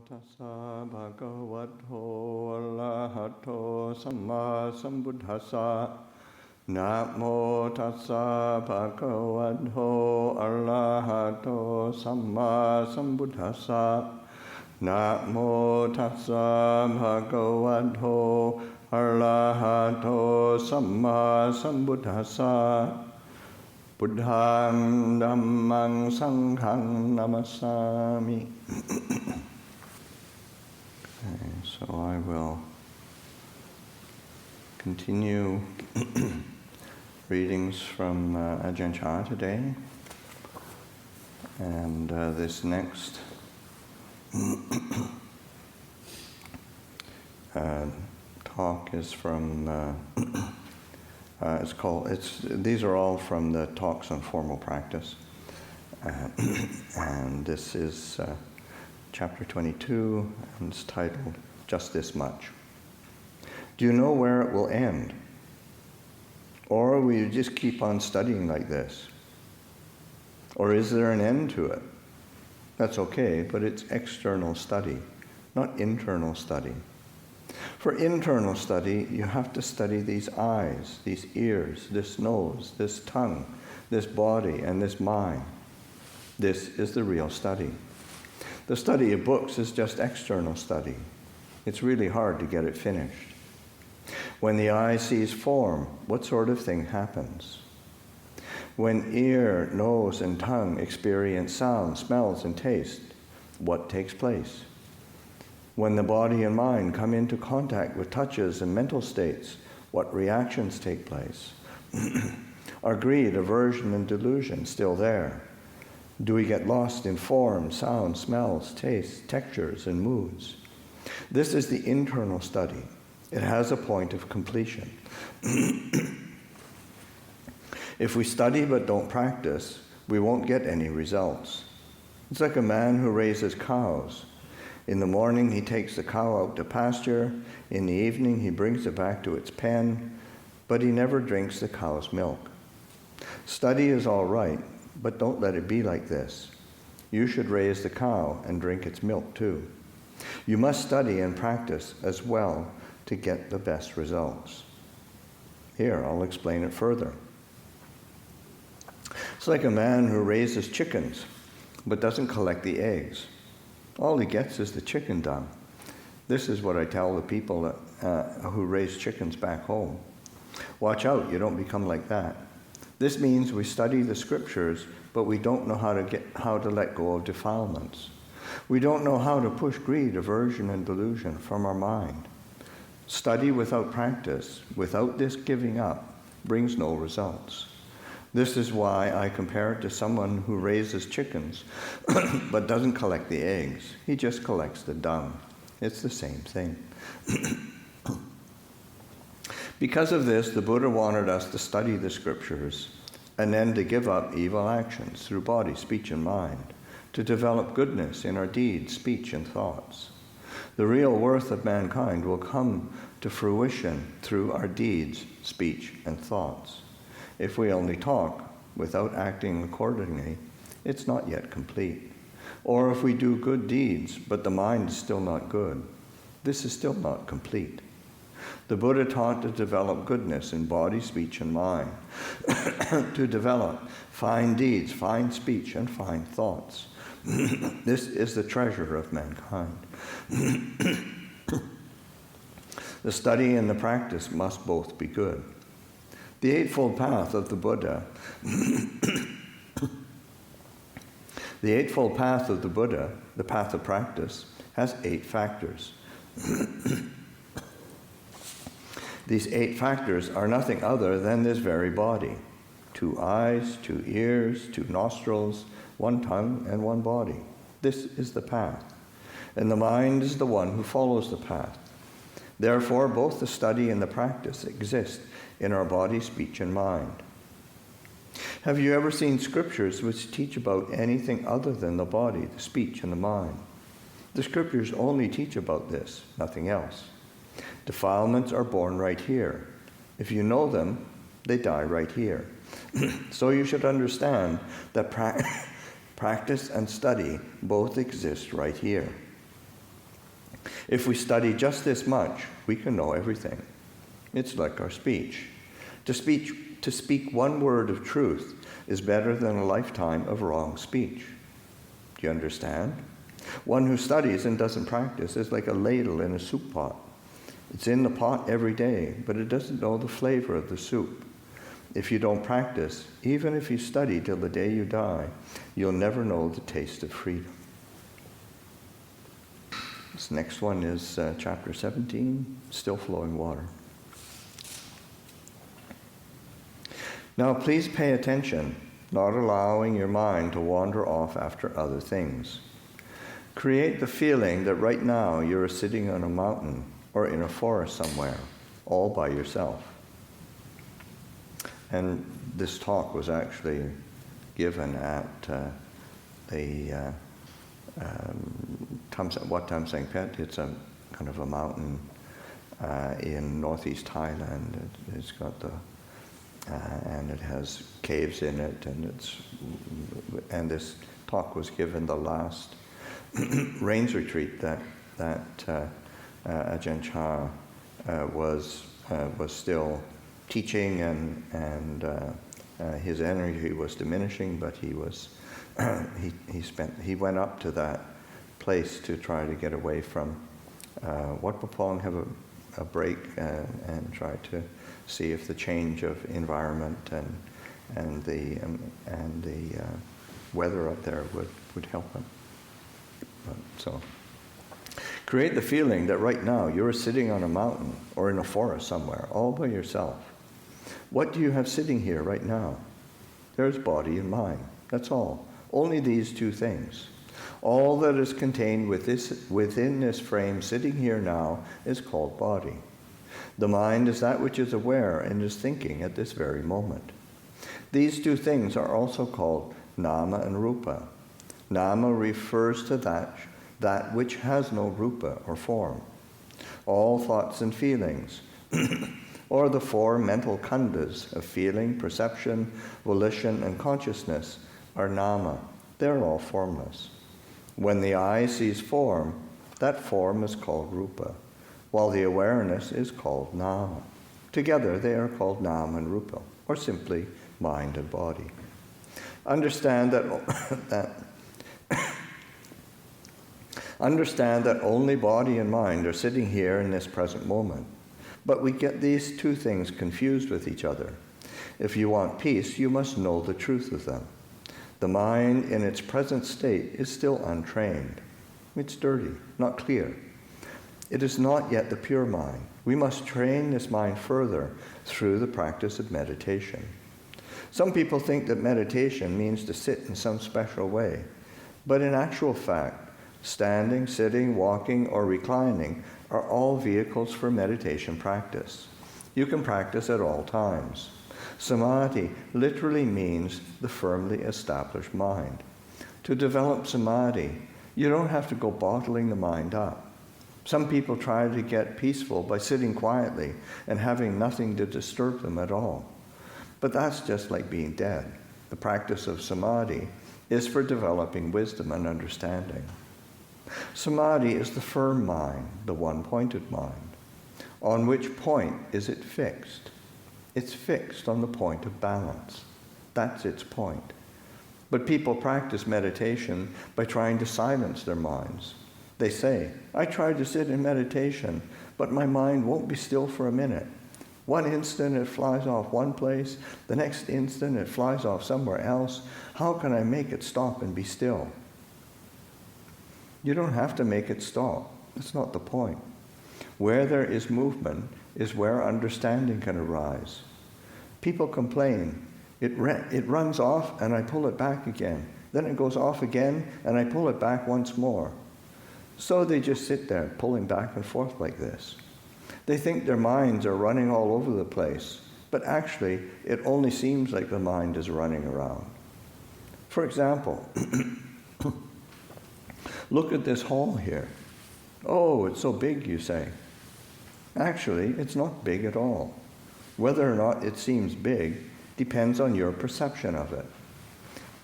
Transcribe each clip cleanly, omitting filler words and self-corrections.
tassa bhagavato arahato samma sambuddhassa. Namo tassa bhagavato arahato samma sambuddhassa. Namo tassa bhagavato arahato samma sambuddhassa. Buddhang dhammang sanghang namasami. So I will continue readings from Ajahn Chah today. And this next talk is from these are all from the talks on formal practice. And this is chapter 22, and it's titled, Just This Much. Do you know where it will end? Or will you just keep on studying like this? Or is there an end to it? That's okay, but it's external study, not internal study. For internal study, you have to study these eyes, these ears, this nose, this tongue, this body, and this mind. This is the real study. The study of books is just external study. It's really hard to get it finished. When the eye sees form, what sort of thing happens? When ear, nose, and tongue experience sound, smells, and taste, what takes place? When the body and mind come into contact with touches and mental states, what reactions take place? Are greed, aversion, and delusion still there? Do we get lost in form, sound, smells, tastes, textures, and moods? This is the internal study. It has a point of completion. If we study but don't practice, we won't get any results. It's like a man who raises cows. In the morning, he takes the cow out to pasture. In the evening, he brings it back to its pen, but he never drinks the cow's milk. Study is all right, but don't let it be like this. You should raise the cow and drink its milk too. You must study and practice as well to get the best results. Here, I'll explain it further. It's like a man who raises chickens, but doesn't collect the eggs. All he gets is the chicken dung. This is what I tell the people who raise chickens back home. Watch out, you don't become like that. This means we study the scriptures, but we don't know how to let go of defilements. We don't know how to push greed, aversion, and delusion from our mind. Study without practice, without this giving up, brings no results. This is why I compare it to someone who raises chickens but doesn't collect the eggs. He just collects the dung. It's the same thing. Because of this, the Buddha wanted us to study the scriptures and then to give up evil actions through body, speech, and mind, to develop goodness in our deeds, speech, and thoughts. The real worth of mankind will come to fruition through our deeds, speech, and thoughts. If we only talk without acting accordingly, it's not yet complete. Or if we do good deeds, but the mind is still not good, this is still not complete. The Buddha taught to develop goodness in body, speech, and mind, to develop fine deeds, fine speech, and fine thoughts. This is the treasure of mankind. The study and the practice must both be good. The Eightfold Path of the Buddha, the path of practice, has 8 factors. These 8 factors are nothing other than this very body. 2 eyes, 2 ears, 2 nostrils, 1 tongue, and 1 body. This is the path. And the mind is the one who follows the path. Therefore, both the study and the practice exist in our body, speech, and mind. Have you ever seen scriptures which teach about anything other than the body, the speech, and the mind? The scriptures only teach about this, nothing else. Defilements are born right here. If you know them, they die right here. So you should understand that practice and study both exist right here. If we study just this much, we can know everything. It's like our speech. To speak one word of truth is better than a lifetime of wrong speech. Do you understand? One who studies and doesn't practice is like a ladle in a soup pot. It's in the pot every day, but it doesn't know the flavor of the soup. If you don't practice, even if you study till the day you die, you'll never know the taste of freedom. This next one is chapter 17, Still Flowing Water. Now please pay attention, not allowing your mind to wander off after other things. Create the feeling that right now you're sitting on a mountain or in a forest somewhere, all by yourself. And this talk was actually given at the Wat Tham Seng Phet. It's a kind of a mountain in northeast Thailand. It's got and it has caves in it, and this talk was given the last rains retreat that Ajahn Chah was still teaching, and his energy was diminishing, but he went up to that place to try to get away from Wat Pong, have a break, and try to see if the change of environment and the weather up there would help him. So, create the feeling that right now you're sitting on a mountain or in a forest somewhere, all by yourself. What do you have sitting here right now? There's body and mind. That's all. Only these two things. All that is contained within this frame sitting here now is called body. The mind is that which is aware and is thinking at this very moment. These two things are also called nama and rupa. Nama refers to that which has no rupa or form. All thoughts and feelings, or the four mental khandhas of feeling, perception, volition, and consciousness, are nama. They're all formless. When the eye sees form, that form is called rupa, while the awareness is called nama. Together they are called nama and rupa, or simply mind and body. Understand that only body and mind are sitting here in this present moment. But we get these two things confused with each other. If you want peace, you must know the truth of them. The mind in its present state is still untrained. It's dirty, not clear. It is not yet the pure mind. We must train this mind further through the practice of meditation. Some people think that meditation means to sit in some special way, but in actual fact, standing, sitting, walking, or reclining are all vehicles for meditation practice. You can practice at all times. Samadhi literally means the firmly established mind. To develop samadhi, you don't have to go bottling the mind up. Some people try to get peaceful by sitting quietly and having nothing to disturb them at all. But that's just like being dead. The practice of samadhi is for developing wisdom and understanding. Samadhi is the firm mind, the one-pointed mind. On which point is it fixed? It's fixed on the point of balance. That's its point. But people practice meditation by trying to silence their minds. They say, I tried to sit in meditation, but my mind won't be still for a minute. One instant it flies off one place, the next instant it flies off somewhere else. How can I make it stop and be still? You don't have to make it stop. That's not the point. Where there is movement is where understanding can arise. People complain, it runs off and I pull it back again. Then it goes off again and I pull it back once more. So they just sit there pulling back and forth like this. They think their minds are running all over the place, but actually it only seems like the mind is running around. For example, look at this hall here. Oh, it's so big, you say. Actually, it's not big at all. Whether or not it seems big depends on your perception of it.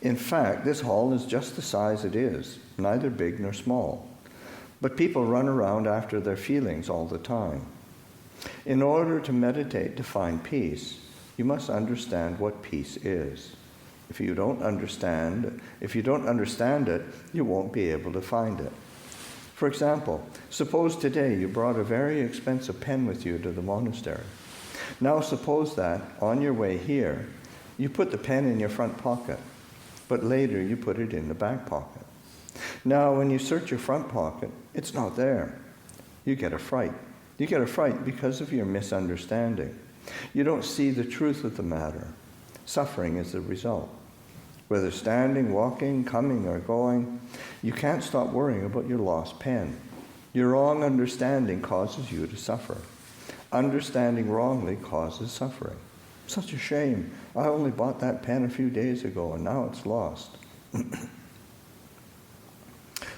In fact, this hall is just the size it is, neither big nor small. But people run around after their feelings all the time. In order to meditate to find peace, you must understand what peace is. If you don't understand it, you won't be able to find it. For example, suppose today you brought a very expensive pen with you to the monastery. Now suppose that, on your way here, you put the pen in your front pocket, but later you put it in the back pocket. Now when you search your front pocket, it's not there. You get a fright. You get a fright because of your misunderstanding. You don't see the truth of the matter. Suffering is the result. Whether standing, walking, coming, or going, you can't stop worrying about your lost pen. Your wrong understanding causes you to suffer. Understanding wrongly causes suffering. Such a shame. I only bought that pen a few days ago and now it's lost.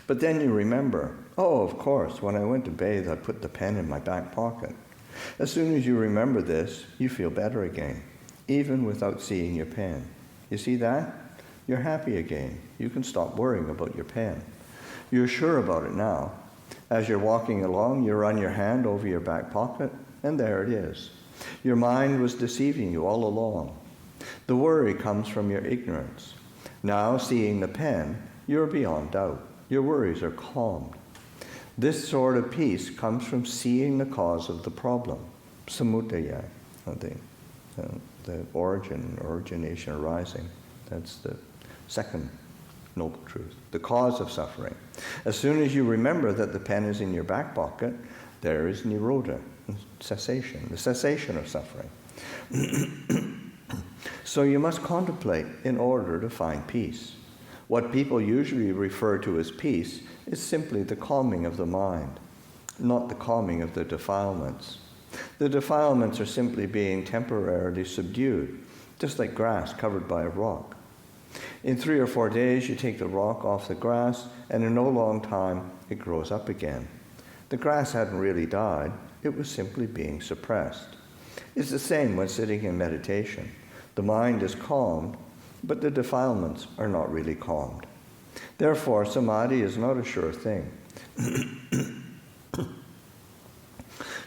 But then you remember, oh, of course, when I went to bathe, I put the pen in my back pocket. As soon as you remember this, you feel better again, even without seeing your pen. You see that? You're happy again. You can stop worrying about your pen. You're sure about it now. As you're walking along, you run your hand over your back pocket, and there it is. Your mind was deceiving you all along. The worry comes from your ignorance. Now, seeing the pen, you're beyond doubt. Your worries are calmed. This sort of peace comes from seeing the cause of the problem, samudaya, the origination, arising. That's the second noble truth, the cause of suffering. As soon as you remember that the pen is in your back pocket, there is nirodha, cessation, the cessation of suffering. So you must contemplate in order to find peace. What people usually refer to as peace is simply the calming of the mind, not the calming of the defilements. The defilements are simply being temporarily subdued, just like grass covered by a rock. In 3 or 4 days, you take the rock off the grass, and in no long time, it grows up again. The grass hadn't really died. It was simply being suppressed. It's the same when sitting in meditation. The mind is calmed, but the defilements are not really calmed. Therefore, samadhi is not a sure thing.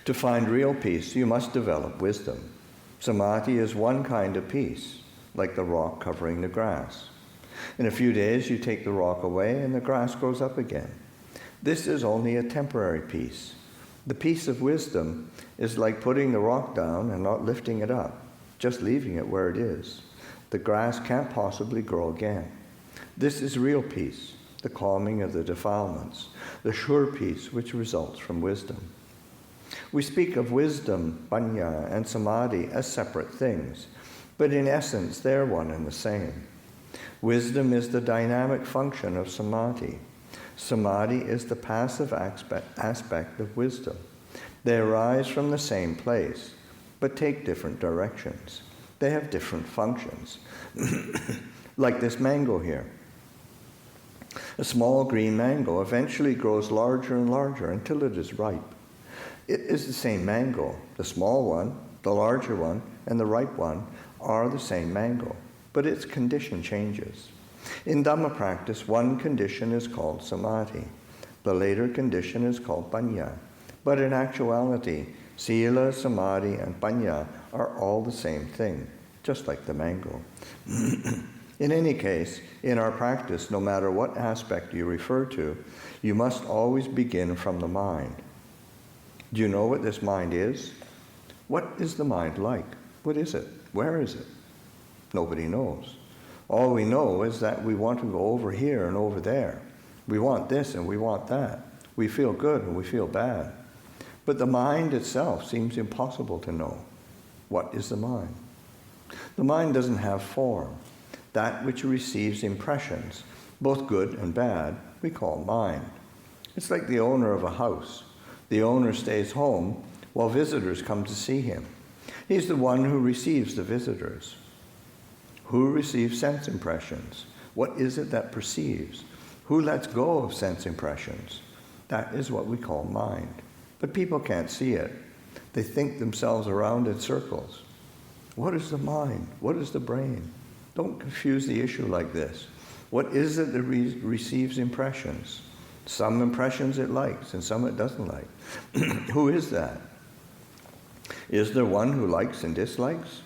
To find real peace, you must develop wisdom. Samadhi is one kind of peace, like the rock covering the grass. In a few days, you take the rock away and the grass grows up again. This is only a temporary peace. The peace of wisdom is like putting the rock down and not lifting it up, just leaving it where it is. The grass can't possibly grow again. This is real peace, the calming of the defilements, the sure peace which results from wisdom. We speak of wisdom, panya, and samadhi as separate things, but in essence they're one and the same. Wisdom is the dynamic function of samadhi. Samadhi is the passive aspect of wisdom. They arise from the same place, but take different directions. They have different functions. Like this mango here. A small green mango eventually grows larger and larger until it is ripe. It is the same mango. The small one, the larger one, and the ripe one are the same mango, but its condition changes. In Dhamma practice, one condition is called samadhi. The later condition is called panya. But in actuality, sila, samadhi, and panya are all the same thing, just like the mango. In any case, in our practice, no matter what aspect you refer to, you must always begin from the mind. Do you know what this mind is? What is the mind like? What is it? Where is it? Nobody knows. All we know is that we want to go over here and over there. We want this and we want that. We feel good and we feel bad. But the mind itself seems impossible to know. What is the mind? The mind doesn't have form. That which receives impressions, both good and bad, we call mind. It's like the owner of a house. The owner stays home while visitors come to see him. He's the one who receives the visitors. Who receives sense impressions? What is it that perceives? Who lets go of sense impressions? That is what we call mind. But people can't see it. They think themselves around in circles. What is the mind? What is the brain? Don't confuse the issue like this. What is it that receives impressions? Some impressions it likes and some it doesn't like. Who is that? Is there one who likes and dislikes?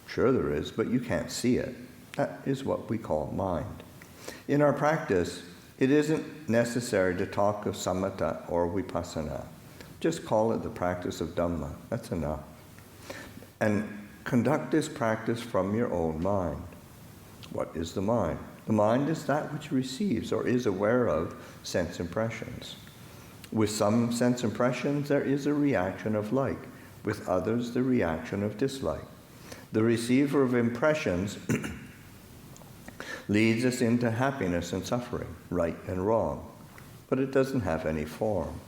Sure there is, but you can't see it. That is what we call mind. In our practice, it isn't necessary to talk of samatha or vipassana. Just call it the practice of Dhamma. That's enough. And conduct this practice from your own mind. What is the mind? The mind is that which receives or is aware of sense impressions. With some sense impressions, there is a reaction of like. With others, the reaction of dislike. The receiver of impressions leads us into happiness and suffering, right and wrong, but it doesn't have any form.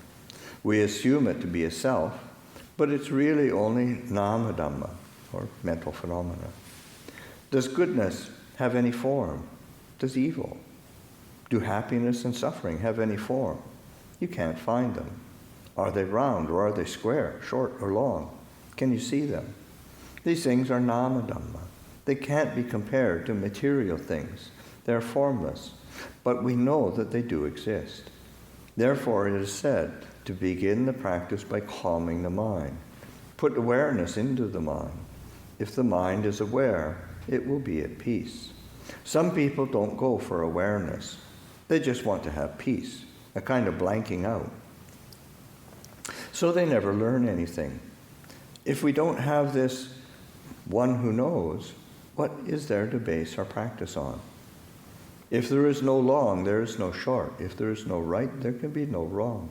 We assume it to be a self, but it's really only nama dhamma, or mental phenomena. Does goodness have any form? Does evil? Do happiness and suffering have any form? You can't find them. Are they round or are they square, short or long? Can you see them? These things are nama dhamma. They can't be compared to material things. They're formless, but we know that they do exist. Therefore, it is said to begin the practice by calming the mind. Put awareness into the mind. If the mind is aware, it will be at peace. Some people don't go for awareness. They just want to have peace, a kind of blanking out. So they never learn anything. If we don't have this one who knows, what is there to base our practice on? If there is no long, there is no short. If there is no right, there can be no wrong.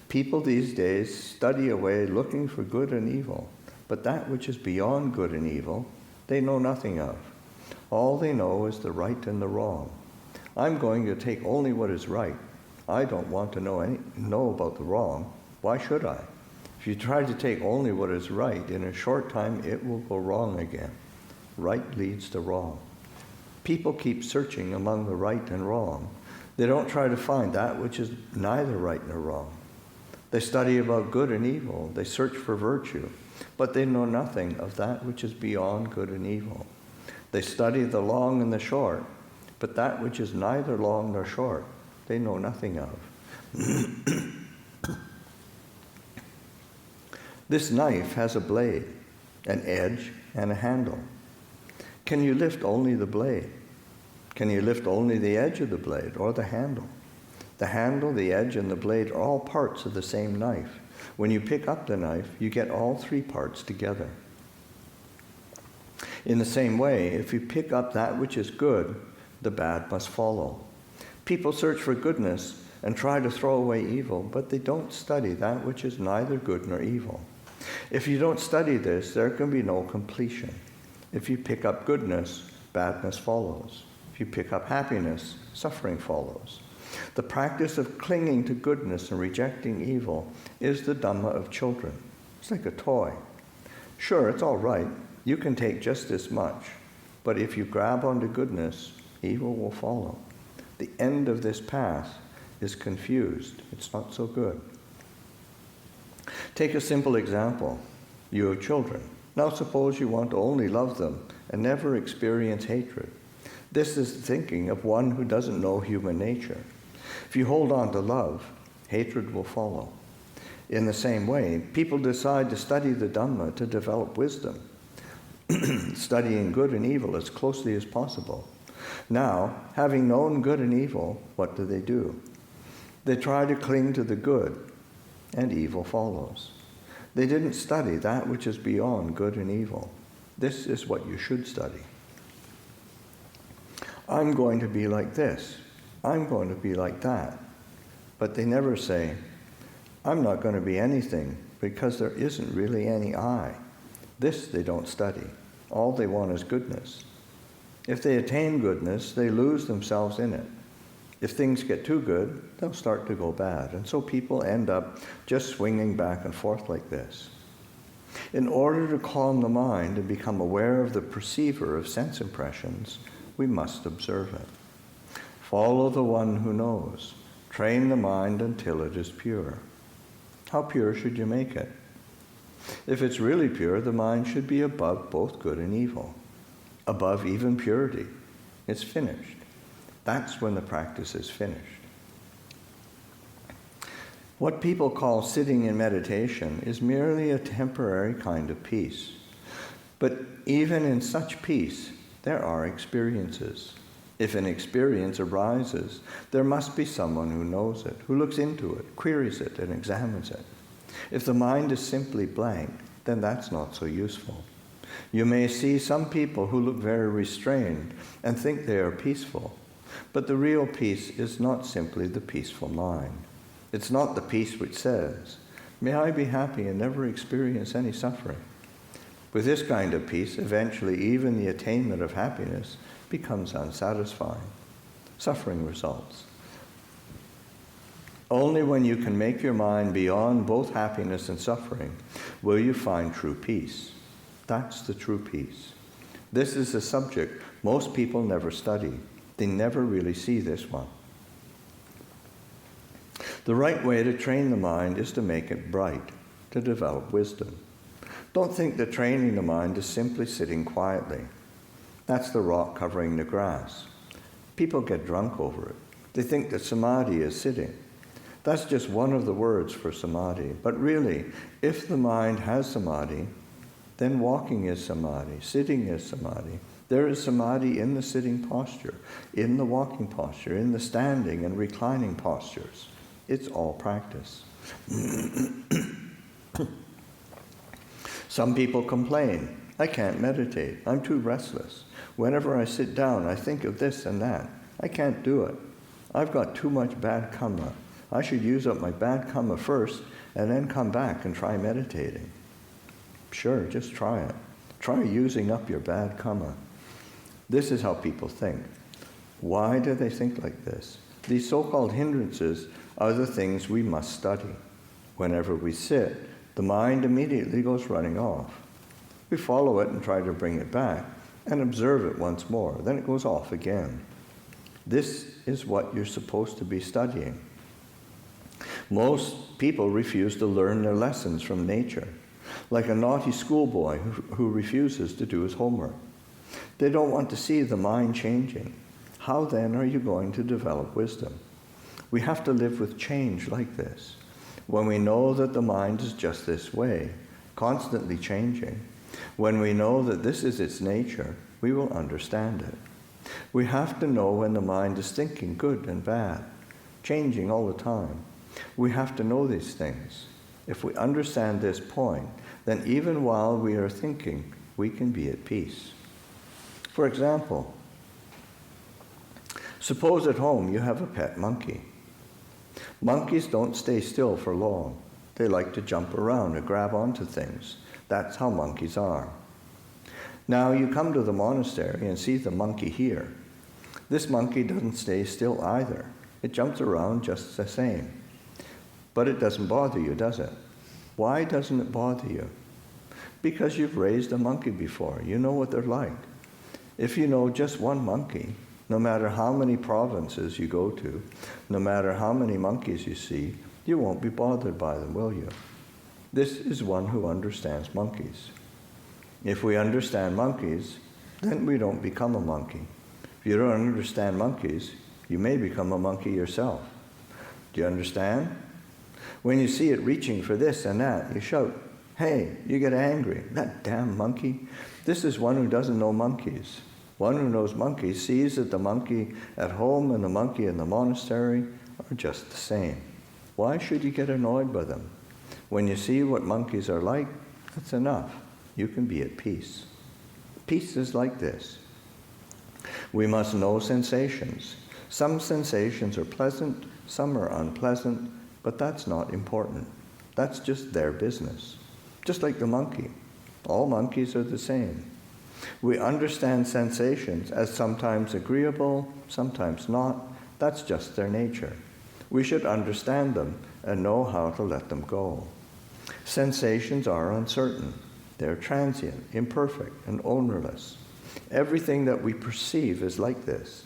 People these days study away looking for good and evil, but that which is beyond good and evil, they know nothing of. All they know is the right and the wrong. I'm going to take only what is right. I don't want to know about the wrong. Why should I? If you try to take only what is right, in a short time it will go wrong again. Right leads to wrong. People keep searching among the right and wrong. They don't try to find that which is neither right nor wrong. They study about good and evil. They search for virtue, but they know nothing of that which is beyond good and evil. They study the long and the short, but that which is neither long nor short, they know nothing of. This knife has a blade, an edge, and a handle. Can you lift only the blade? Can you lift only the edge of the blade or the handle? The handle, the edge, and the blade are all parts of the same knife. When you pick up the knife, you get all three parts together. In the same way, if you pick up that which is good, the bad must follow. People search for goodness and try to throw away evil, but they don't study that which is neither good nor evil. If you don't study this, there can be no completion. If you pick up goodness, badness follows. If you pick up happiness, suffering follows. The practice of clinging to goodness and rejecting evil is the Dhamma of children. It's like a toy. Sure, it's all right. You can take just this much. But if you grab onto goodness, evil will follow. The end of this path is confused. It's not so good. Take a simple example. You have children. Now suppose you want to only love them and never experience hatred. This is the thinking of one who doesn't know human nature. If you hold on to love, hatred will follow. In the same way, people decide to study the Dhamma to develop wisdom, studying good and evil as closely as possible. Now, having known good and evil, what do? They try to cling to the good, and evil follows. They didn't study that which is beyond good and evil. This is what you should study. I'm going to be like this. I'm going to be like that. But they never say, I'm not going to be anything because there isn't really any I. This they don't study. All they want is goodness. If they attain goodness, they lose themselves in it. If things get too good, they'll start to go bad. And so people end up just swinging back and forth like this. In order to calm the mind and become aware of the perceiver of sense impressions, we must observe it. Follow the one who knows. Train the mind until it is pure. How pure should you make it? If it's really pure, the mind should be above both good and evil, above even purity. It's finished. That's when the practice is finished. What people call sitting in meditation is merely a temporary kind of peace. But even in such peace, there are experiences. If an experience arises, there must be someone who knows it, who looks into it, queries it, and examines it. If the mind is simply blank, then that's not so useful. You may see some people who look very restrained and think they are peaceful, but the real peace is not simply the peaceful mind. It's not the peace which says, "May I be happy and never experience any suffering." With this kind of peace, eventually even the attainment of happiness becomes unsatisfying. Suffering results. Only when you can make your mind beyond both happiness and suffering will you find true peace. That's the true peace. This is a subject most people never study. They never really see this one. The right way to train the mind is to make it bright, to develop wisdom. Don't think that training the mind is simply sitting quietly. That's the rock covering the grass. People get drunk over it. They think that samadhi is sitting. That's just one of the words for samadhi. But really, if the mind has samadhi, then walking is samadhi, sitting is samadhi. There is samadhi in the sitting posture, in the walking posture, in the standing and reclining postures. It's all practice. Some people complain, "I can't meditate. I'm too restless. Whenever I sit down, I think of this and that. I can't do it. I've got too much bad karma. I should use up my bad karma first and then come back and try meditating." Sure, just try it. Try using up your bad karma. This is how people think. Why do they think like this? These so-called hindrances are the things we must study. Whenever we sit, the mind immediately goes running off. We follow it and try to bring it back and observe it once more. Then it goes off again. This is what you're supposed to be studying. Most people refuse to learn their lessons from nature, like a naughty schoolboy who refuses to do his homework. They don't want to see the mind changing. How then are you going to develop wisdom? We have to live with change like this. When we know that the mind is just this way, constantly changing, when we know that this is its nature, we will understand it. We have to know when the mind is thinking good and bad, changing all the time. We have to know these things. If we understand this point, then even while we are thinking, we can be at peace. For example, suppose at home you have a pet monkey. Monkeys don't stay still for long. They like to jump around and grab onto things. That's how monkeys are. Now you come to the monastery and see the monkey here. This monkey doesn't stay still either. It jumps around just the same. But it doesn't bother you, does it? Why doesn't it bother you? Because you've raised a monkey before. You know what they're like. If you know just one monkey, no matter how many provinces you go to, no matter how many monkeys you see, you won't be bothered by them, will you? This is one who understands monkeys. If we understand monkeys, then we don't become a monkey. If you don't understand monkeys, you may become a monkey yourself. Do you understand? When you see it reaching for this and that, you shout, "Hey," you get angry. "That damn monkey." This is one who doesn't know monkeys. One who knows monkeys sees that the monkey at home and the monkey in the monastery are just the same. Why should you get annoyed by them? When you see what monkeys are like, that's enough. You can be at peace. Peace is like this. We must know sensations. Some sensations are pleasant, some are unpleasant, but that's not important. That's just their business. Just like the monkey. All monkeys are the same. We understand sensations as sometimes agreeable, sometimes not. That's just their nature. We should understand them and know how to let them go. Sensations are uncertain. They're transient, imperfect, and ownerless. Everything that we perceive is like this.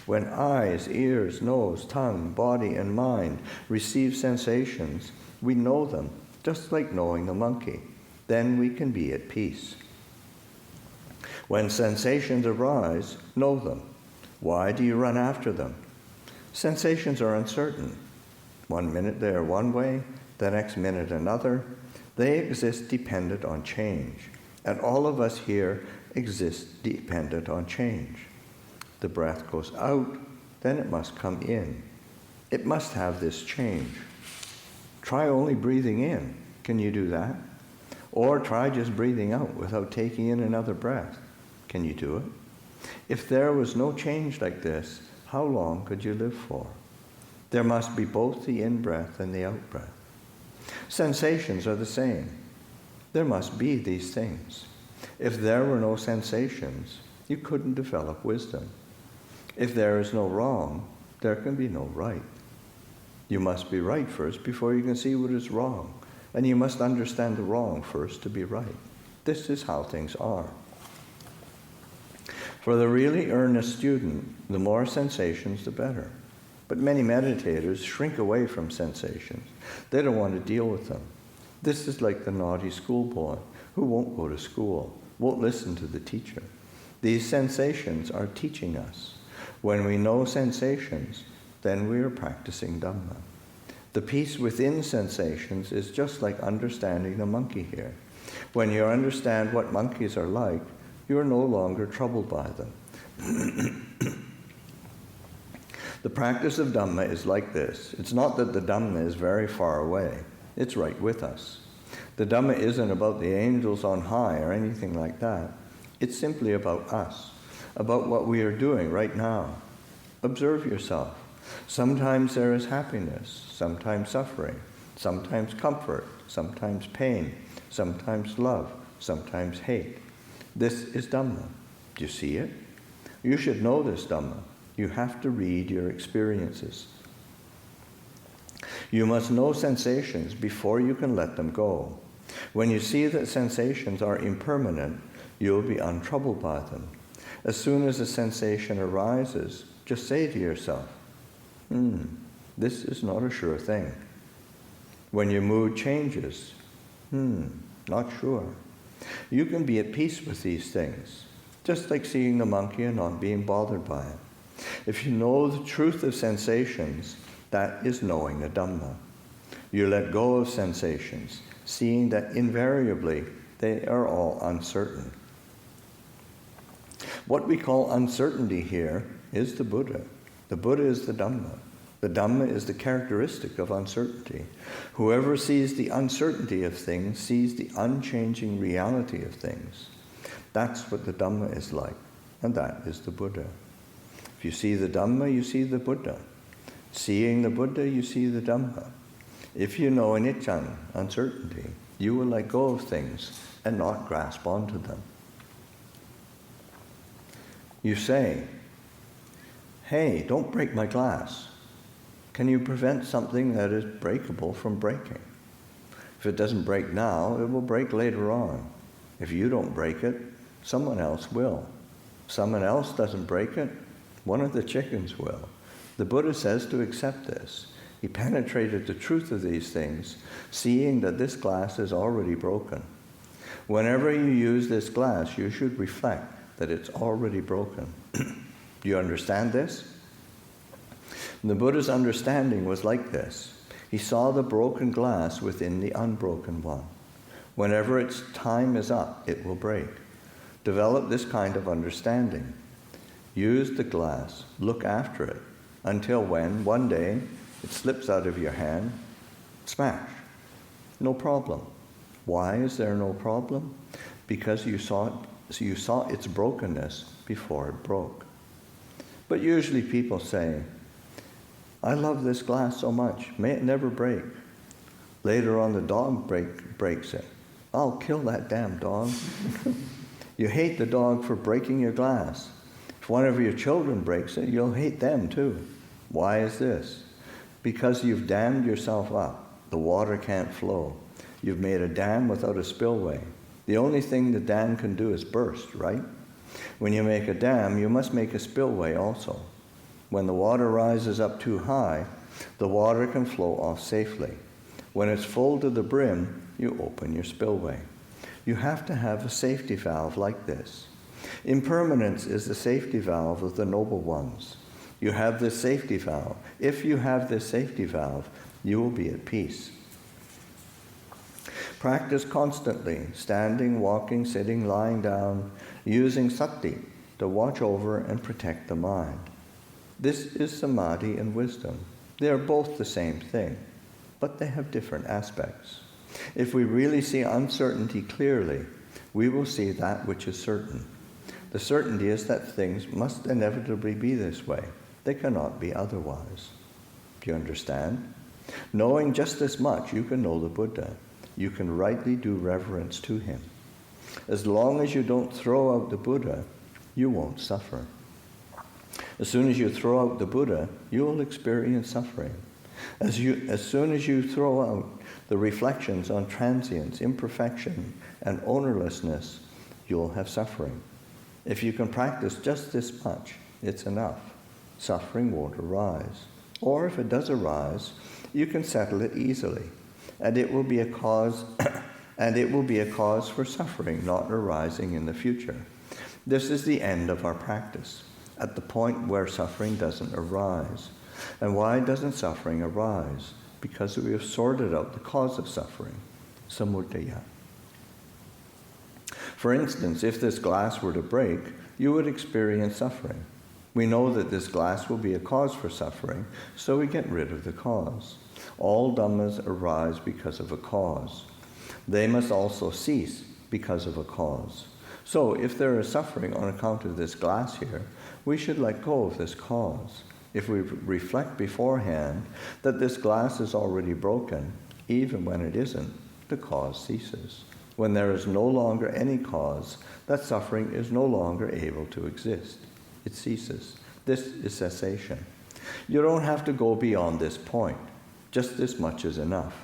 When eyes, ears, nose, tongue, body, and mind receive sensations, we know them, just like knowing the monkey. Then we can be at peace. When sensations arise, know them. Why do you run after them? Sensations are uncertain. 1 minute they are one way, the next minute another. They exist dependent on change. And all of us here exist dependent on change. The breath goes out, then it must come in. It must have this change. Try only breathing in. Can you do that? Or try just breathing out without taking in another breath. Can you do it? If there was no change like this, how long could you live for? There must be both the in-breath and the out-breath. Sensations are the same. There must be these things. If there were no sensations, you couldn't develop wisdom. If there is no wrong, there can be no right. You must be right first before you can see what is wrong. And you must understand the wrong first to be right. This is how things are. For the really earnest student, the more sensations, the better. But many meditators shrink away from sensations. They don't want to deal with them. This is like the naughty schoolboy who won't go to school, won't listen to the teacher. These sensations are teaching us. When we know sensations, then we are practicing Dhamma. The peace within sensations is just like understanding the monkey here. When you understand what monkeys are like, you are no longer troubled by them. The practice of Dhamma is like this. It's not that the Dhamma is very far away. It's right with us. The Dhamma isn't about the angels on high or anything like that. It's simply about us, about what we are doing right now. Observe yourself. Sometimes there is happiness, sometimes suffering, sometimes comfort, sometimes pain, sometimes love, sometimes hate. This is Dhamma. Do you see it? You should know this Dhamma. You have to read your experiences. You must know sensations before you can let them go. When you see that sensations are impermanent, you'll be untroubled by them. As soon as a sensation arises, just say to yourself, this is not a sure thing. When your mood changes, not sure. You can be at peace with these things, just like seeing the monkey and not being bothered by it. If you know the truth of sensations, that is knowing the Dhamma. You let go of sensations, seeing that invariably they are all uncertain. What we call uncertainty here is the Buddha. The Buddha is the Dhamma. The Dhamma is the characteristic of uncertainty. Whoever sees the uncertainty of things sees the unchanging reality of things. That's what the Dhamma is like, and that is the Buddha. If you see the Dhamma, you see the Buddha. Seeing the Buddha, you see the Dhamma. If you know anicca, uncertainty, you will let go of things and not grasp onto them. You say, hey, don't break my glass. Can you prevent something that is breakable from breaking? If it doesn't break now, it will break later on. If you don't break it, someone else will. If someone else doesn't break it, one of the chickens will. The Buddha says to accept this. He penetrated the truth of these things, seeing that this glass is already broken. Whenever you use this glass, you should reflect that it's already broken. Do you understand this? The Buddha's understanding was like this. He saw the broken glass within the unbroken one. Whenever its time is up, it will break. Develop this kind of understanding. Use the glass, look after it, until when, one day, it slips out of your hand, smash. No problem. Why is there no problem? Because you saw its brokenness before it broke. But usually people say, I love this glass so much, may it never break. Later on the dog breaks it. I'll kill that damn dog. You hate the dog for breaking your glass. If one of your children breaks it, you'll hate them too. Why is this? Because you've dammed yourself up. The water can't flow. You've made a dam without a spillway. The only thing the dam can do is burst, right? When you make a dam, you must make a spillway also. When the water rises up too high, the water can flow off safely. When it's full to the brim, you open your spillway. You have to have a safety valve like this. Impermanence is the safety valve of the noble ones. You have this safety valve. If you have this safety valve, You will be at peace. Practice constantly, standing, walking, sitting, lying down, using sati to watch over and protect the mind. This is samadhi and wisdom. They are both the same thing, but they have different aspects. If we really see uncertainty clearly, we will see that which is certain. The certainty is that things must inevitably be this way. They cannot be otherwise. Do you understand? Knowing just this much, you can know the Buddha. You can rightly do reverence to him. As long as you don't throw out the Buddha, you won't suffer. As soon as you throw out the Buddha, you will experience suffering. As soon as you throw out the reflections on transience, imperfection, and ownerlessness, you'll have suffering. If you can practice just this much, it's enough. Suffering won't arise. Or if it does arise, you can settle it easily, and it will be a cause for suffering not arising in the future. This is the end of our practice, at the point where suffering doesn't arise. And why doesn't suffering arise? Because we have sorted out the cause of suffering, samudaya. For instance, if this glass were to break, you would experience suffering. We know that this glass will be a cause for suffering, so we get rid of the cause. All dhammas arise because of a cause. They must also cease because of a cause. So if there is suffering on account of this glass here, we should let go of this cause. If we reflect beforehand that this glass is already broken, even when it isn't, the cause ceases. When there is no longer any cause, that suffering is no longer able to exist. It ceases. This is cessation. You don't have to go beyond this point. Just this much is enough.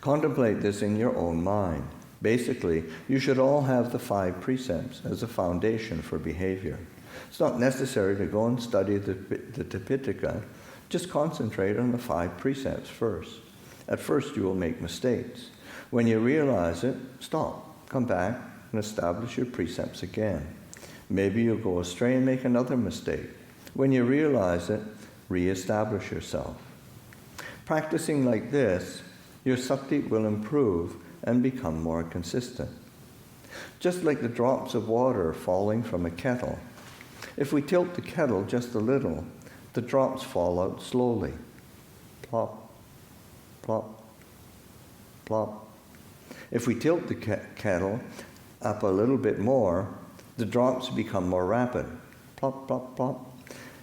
Contemplate this in your own mind. Basically, you should all have the 5 precepts as a foundation for behavior. It's not necessary to go and study the Tipitaka. Just concentrate on the 5 precepts first. At first, you will make mistakes. When you realize it, stop, come back, and establish your precepts again. Maybe you'll go astray and make another mistake. When you realize it, re-establish yourself. Practicing like this, your sati will improve and become more consistent. Just like the drops of water falling from a kettle. If we tilt the kettle just a little, the drops fall out slowly. Plop, plop, plop. If we tilt the kettle up a little bit more, the drops become more rapid. Plop, plop, plop.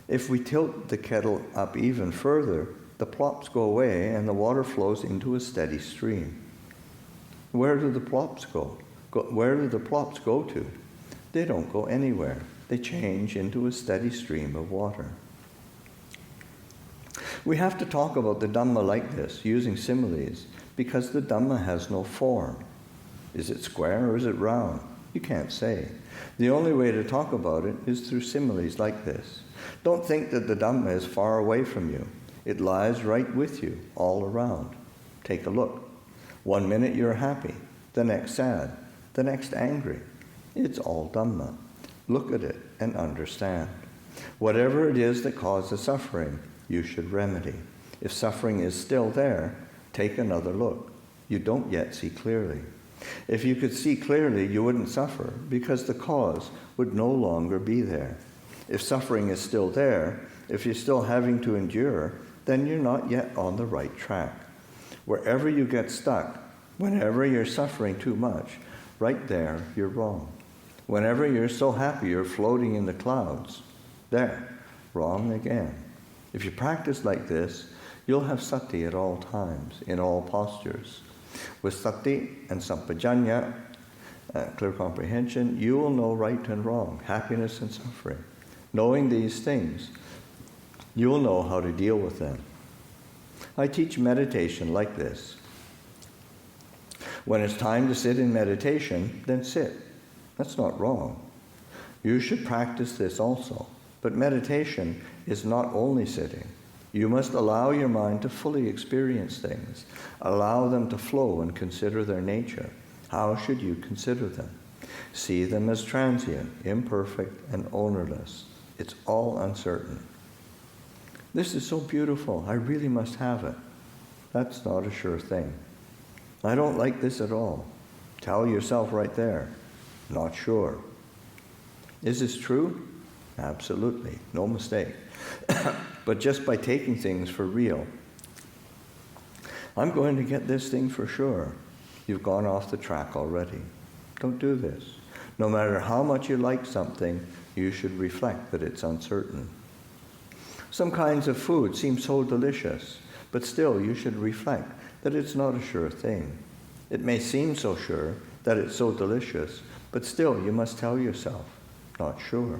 If we tilt the kettle up even further, the plops go away and the water flows into a steady stream. Where do the plops go? Where do the plops go to? They don't go anywhere. They change into a steady stream of water. We have to talk about the Dhamma like this, using similes, because the Dhamma has no form. Is it square or is it round? You can't say. The only way to talk about it is through similes like this. Don't think that the Dhamma is far away from you. It lies right with you, all around. Take a look. 1 minute you're happy, the next sad, the next angry. It's all Dhamma. Look at it and understand. Whatever it is that causes suffering, you should remedy. If suffering is still there, take another look. You don't yet see clearly. If you could see clearly, you wouldn't suffer because the cause would no longer be there. If suffering is still there, if you're still having to endure, then you're not yet on the right track. Wherever you get stuck, whenever you're suffering too much, right there, you're wrong. Whenever you're so happy you're floating in the clouds, there, wrong again. If you practice like this, you'll have sati at all times, in all postures. With sati and sampajanya, clear comprehension, you will know right and wrong, happiness and suffering. Knowing these things, you will know how to deal with them. I teach meditation like this. When it's time to sit in meditation, then sit. That's not wrong. You should practice this also. But meditation is not only sitting. You must allow your mind to fully experience things. Allow them to flow and consider their nature. How should you consider them? See them as transient, imperfect, and ownerless. It's all uncertain. This is so beautiful, I really must have it. That's not a sure thing. I don't like this at all. Tell yourself right there, not sure. Is this true? Absolutely, no mistake. But just by taking things for real, I'm going to get this thing for sure. You've gone off the track already. Don't do this. No matter how much you like something, you should reflect that it's uncertain. Some kinds of food seem so delicious, but still you should reflect that it's not a sure thing. It may seem so sure that it's so delicious, but still you must tell yourself, not sure.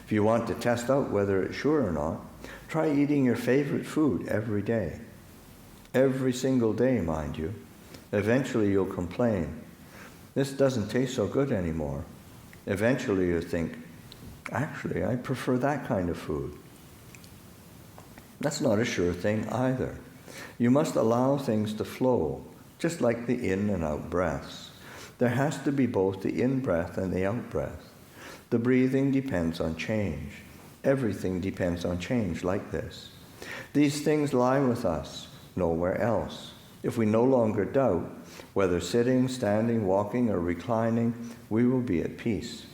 If you want to test out whether it's sure or not, try eating your favorite food every day. Every single day, mind you. Eventually you'll complain. This doesn't taste so good anymore. Eventually you'll think, actually, I prefer that kind of food. That's not a sure thing either. You must allow things to flow, just like the in and out breaths. There has to be both the in-breath and the out-breath. The breathing depends on change. Everything depends on change like this. These things lie with us, nowhere else. If we no longer doubt, whether sitting, standing, walking, or reclining, we will be at peace.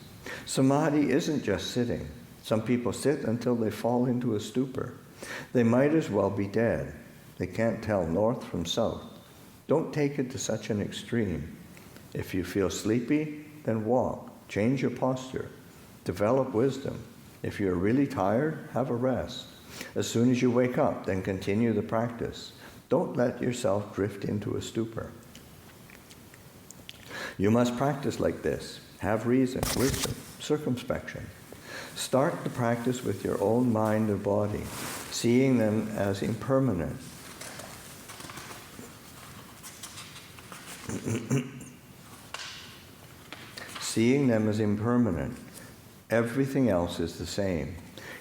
Samadhi isn't just sitting. Some people sit until they fall into a stupor. They might as well be dead. They can't tell north from south. Don't take it to such an extreme. If you feel sleepy, then walk. Change your posture. Develop wisdom. If you're really tired, have a rest. As soon as you wake up, then continue the practice. Don't let yourself drift into a stupor. You must practice like this. Have reason, wisdom, circumspection. Start the practice with your own mind and body, seeing them as impermanent. Seeing them as impermanent. Everything else is the same.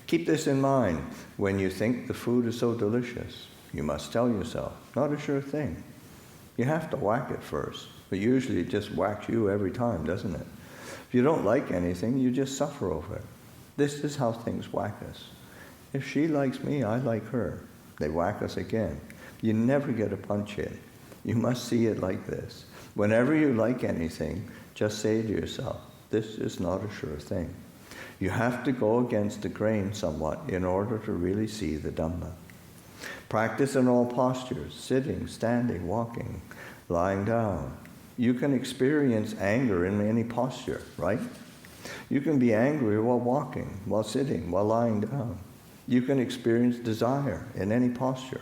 Keep this in mind when you think the food is so delicious. You must tell yourself, not a sure thing. You have to whack it first, but usually it just whacks you every time, doesn't it? If you don't like anything, you just suffer over it. This is how things whack us. If she likes me, I like her. They whack us again. You never get a punch in. You must see it like this. Whenever you like anything, just say to yourself, this is not a sure thing. You have to go against the grain somewhat in order to really see the Dhamma. Practice in all postures, sitting, standing, walking, lying down. You can experience anger in any posture, right? You can be angry while walking, while sitting, while lying down. You can experience desire in any posture.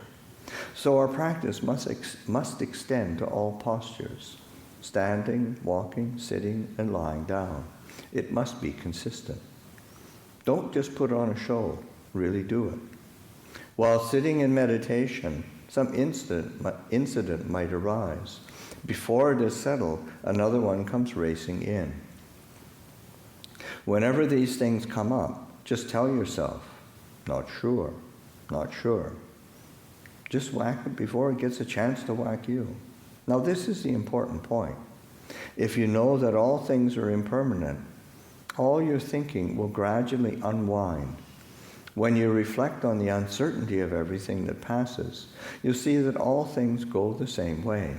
So our practice must extend to all postures, standing, walking, sitting, and lying down. It must be consistent. Don't just put on a show, really do it. While sitting in meditation, some incident might arise. Before it is settled, another one comes racing in. Whenever these things come up, just tell yourself, not sure, not sure. Just whack it before it gets a chance to whack you. Now this is the important point. If you know that all things are impermanent, all your thinking will gradually unwind. When you reflect on the uncertainty of everything that passes, you'll see that all things go the same way.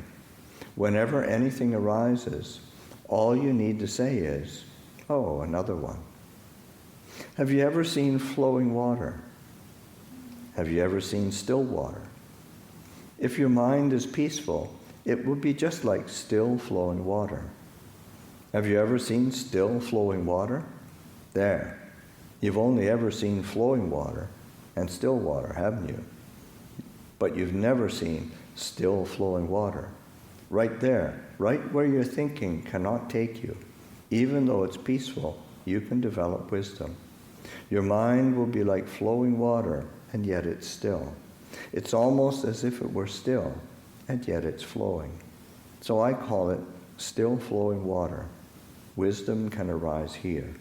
Whenever anything arises, all you need to say is, oh, another one. Have you ever seen flowing water? Have you ever seen still water? If your mind is peaceful, it will be just like still flowing water. Have you ever seen still flowing water? There. You've only ever seen flowing water and still water, haven't you? But you've never seen still flowing water. Right there, right where your thinking cannot take you. Even though it's peaceful, you can develop wisdom. Your mind will be like flowing water, and yet it's still. It's almost as if it were still, and yet it's flowing. So I call it still flowing water. Wisdom can arise here.